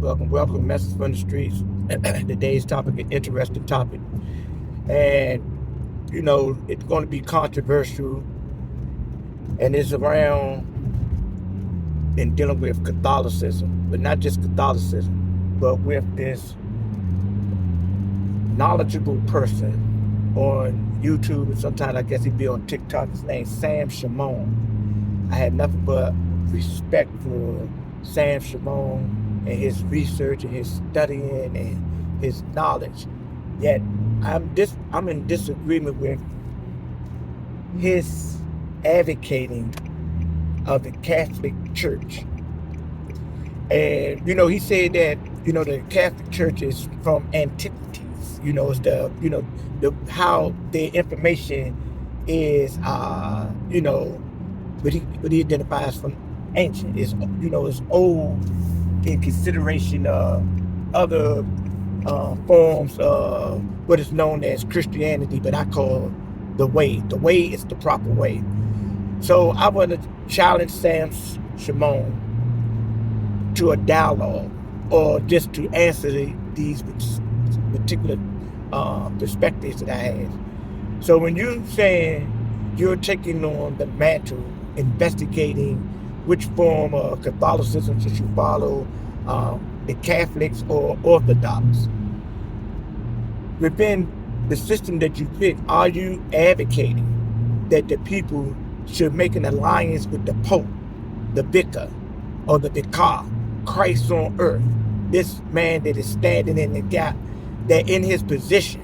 welcome. Message from the streets. Today's topic, an interesting topic. And, it's going to be controversial. And it's around in dealing with Catholicism. But not just Catholicism, but with this knowledgeable person on YouTube. And sometimes I guess he'd be on TikTok. His name's Sam Shamoun. I had nothing but respect for Sam Shamoun and his research and his studying and his knowledge. Yet I'm in disagreement with his advocating of the Catholic Church. And he said that the Catholic Church is from antiquities. It's the how the information is what he identifies from ancient. It's old in consideration of other forms of what is known as Christianity, but I call the way. The way is the proper way. So I want to challenge Sam Shamoun to a dialogue, or just to answer these particular perspectives that I have. So when you're saying you're taking on the mantle, investigating which form of Catholicism should you follow, the Catholics or Orthodox, within the system that you pick, are you advocating that the people should make an alliance with the Pope, the Vicar, or the Vicar, Christ on earth, this man that is standing in the gap, that in his position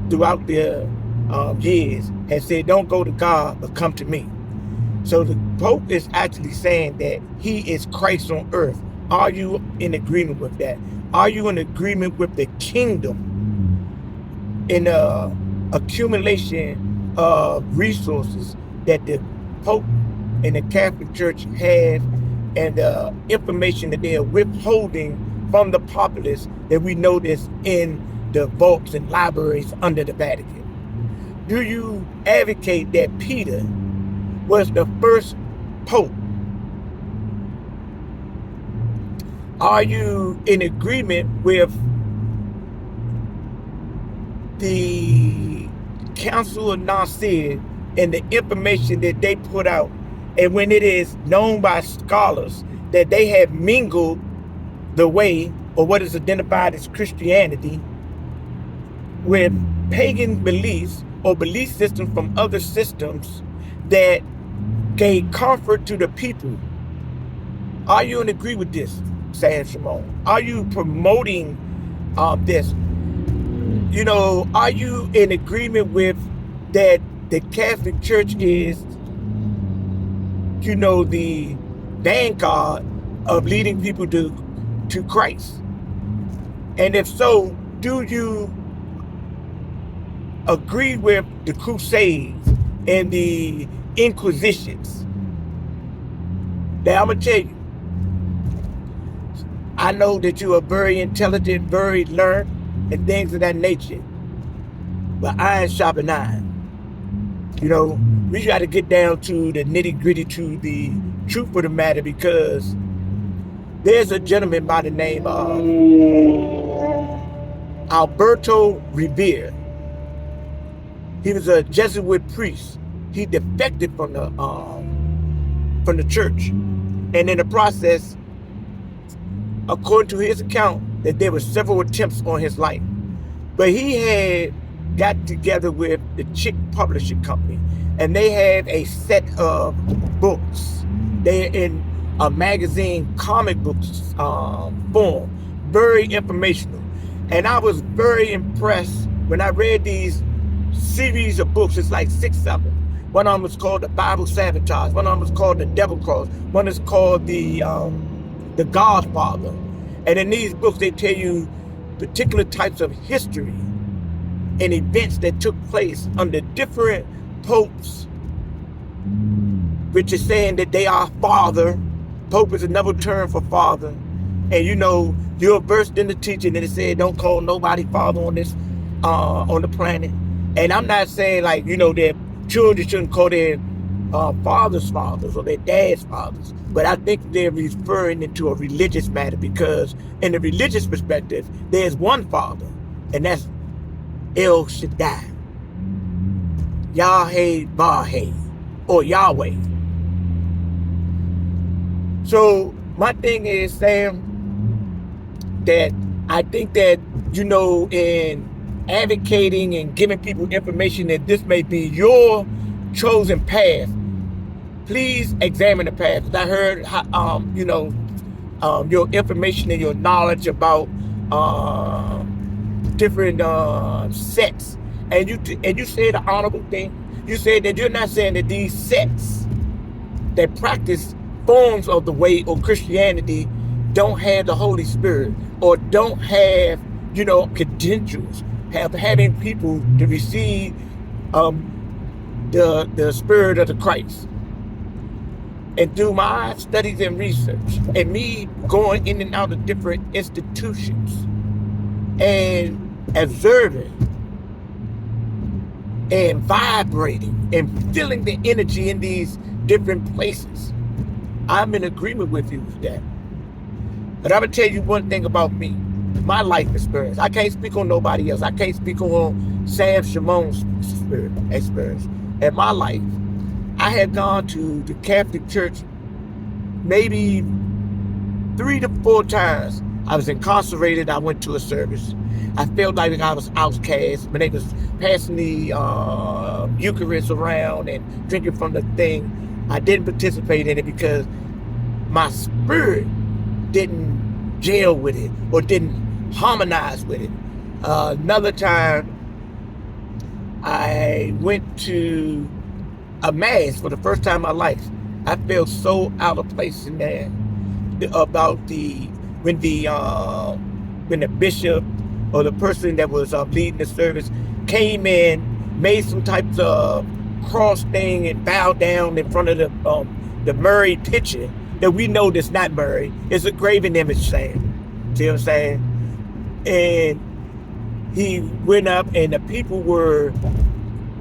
throughout the years has said, don't go to God, but come to me. So the Pope is actually saying that he is Christ on earth. Are you in agreement with that? Are you in agreement with the kingdom in the accumulation of resources that the Pope and the Catholic Church have, and the information that they are withholding from the populace that we notice in the vaults and libraries under the Vatican? Do you advocate that Peter was the first Pope? Are you in agreement with the Council of Nicaea and the information that they put out, and when it is known by scholars that they have mingled the way, or what is identified as Christianity, with pagan beliefs or belief systems from other systems that gave comfort to the people? Are you in agreement with this, Sam Shamoun? Are you promoting this? Are you in agreement with that the Catholic Church is, the vanguard of leading people to Christ? And if so, do you agree with the Crusades and the Inquisitions? Now, I'm going to tell you, I know that you are very intelligent, very learned, and things of that nature. But iron sharpen iron. We got to get down to the nitty gritty, to the truth of the matter, because there's a gentleman by the name of Alberto Rivera. He was a Jesuit priest. He defected from the church, and in the process, according to his account, that there were several attempts on his life. But he had got together with the Chick Publishing Company, and they have a set of books. They're in a magazine, comic books form, very informational. And I was very impressed when I read these series of books. It's like 6 of them. One of them was called The Bible Sabotage. One of them was called The Devil Cross. One is called The Godfather. And in these books, they tell you particular types of history and events that took place under different popes, which is saying that they are father. Pope is another term for father. And you're versed in the teaching, and it said don't call nobody father on this on the planet. And I'm not saying that children shouldn't call their fathers' fathers or their dad's fathers. But I think they're referring into a religious matter, because in the religious perspective, there's one father, and that's El Shaddai, Yahweh Baheh, or Yahweh. So my thing is, Sam, that I think that, in advocating and giving people information that this may be your chosen path, please examine the path. Because I heard, your information and your knowledge about different sects, and you said the honorable thing. You said that you're not saying that these sects that practice forms of the way or Christianity don't have the Holy Spirit, or don't have, credentials, having people to receive the Spirit of the Christ. And through my studies and research, and me going in and out of different institutions and observing and vibrating and feeling the energy in these different places, I'm in agreement with you with that. But I'm going to tell you one thing about me, my life experience. I can't speak on nobody else. I can't speak on Sam Shamoun's experience. In my life, I had gone to the Catholic Church maybe 3 to 4 times. I was incarcerated. I went to a service. I felt like I was outcast when they was passing the Eucharist around and drinking from the thing. I didn't participate in it because my spirit didn't gel with it or didn't harmonize with it. Another time, I went to a mass for the first time in my life. I felt so out of place in there about when the bishop or the person that was leading the service came in, made some types of cross thing and bowed down in front of the Murray picture that we know that's not Murray. It's a graven image, Sam. See what I'm saying? And he went up, and the people were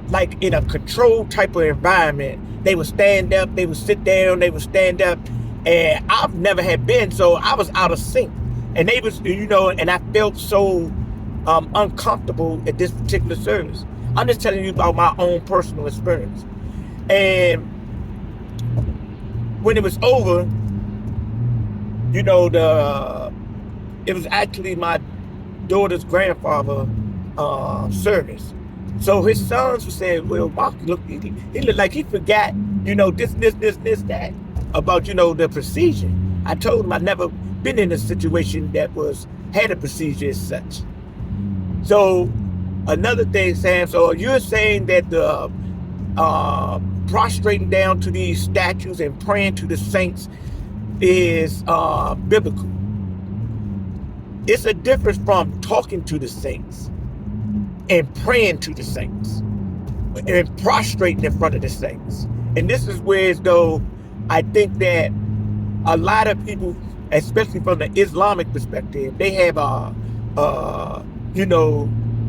like in a controlled type of environment. They would stand up, they would sit down, they would stand up. And I've never had been, so I was out of sync. And they was, and I felt so uncomfortable at this particular service. I'm just telling you about my own personal experience. And when it was over, it was actually my daughter's grandfather service. So his sons were saying, well, Mark, look, he looked like he forgot, this, that, about, the procedure. I told him I'd never been in a situation that had a procedure as such. So another thing, Sam, so you're saying that the prostrating down to these statues and praying to the saints is biblical. It's a difference from talking to the saints and praying to the saints and prostrating in front of the saints. And this is where, as though, I think that a lot of people, especially from the Islamic perspective, they have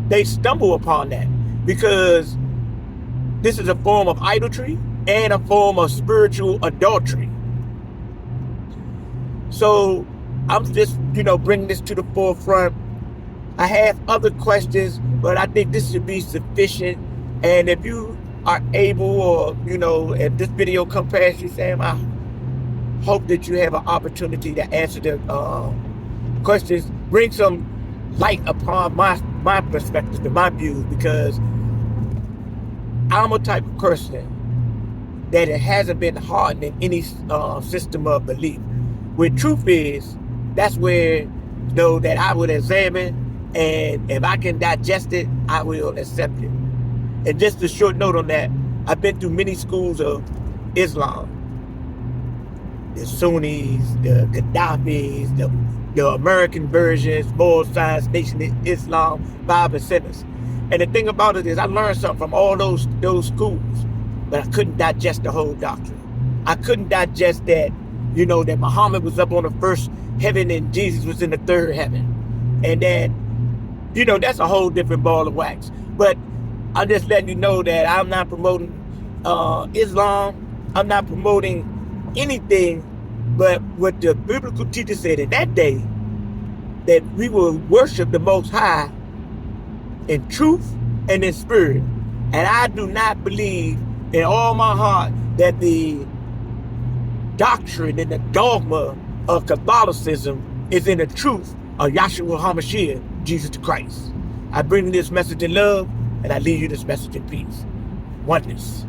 they stumble upon that, because this is a form of idolatry and a form of spiritual adultery. So I'm just, bringing this to the forefront. I have other questions, but I think this should be sufficient. And if you are able, or, if this video comes past you, Sam, I hope that you have an opportunity to answer the questions, bring some light upon my perspective and my views, because I'm a type of person that it hasn't been hardened in any system of belief. Where truth is, that's where, that I would examine, and if I can digest it, I will accept it. And just a short note on that, I've been through many schools of Islam. The Sunnis, the Gaddafis, the American versions, Moral Science, Nation of Islam, Bible Centers. And the thing about it is, I learned something from all those schools, but I couldn't digest the whole doctrine. I couldn't digest that, that Muhammad was up on the first heaven and Jesus was in the third heaven. And that, that's a whole different ball of wax. But I'm just letting you know that I'm not promoting Islam. I'm not promoting anything but what the biblical teacher said in that day, that we will worship the Most High in truth and in spirit. And I do not believe in all my heart that the doctrine and the dogma of Catholicism is in the truth of Yahshua HaMashiach, Jesus Christ. I bring this message in love, and I leave you this message in peace. Oneness.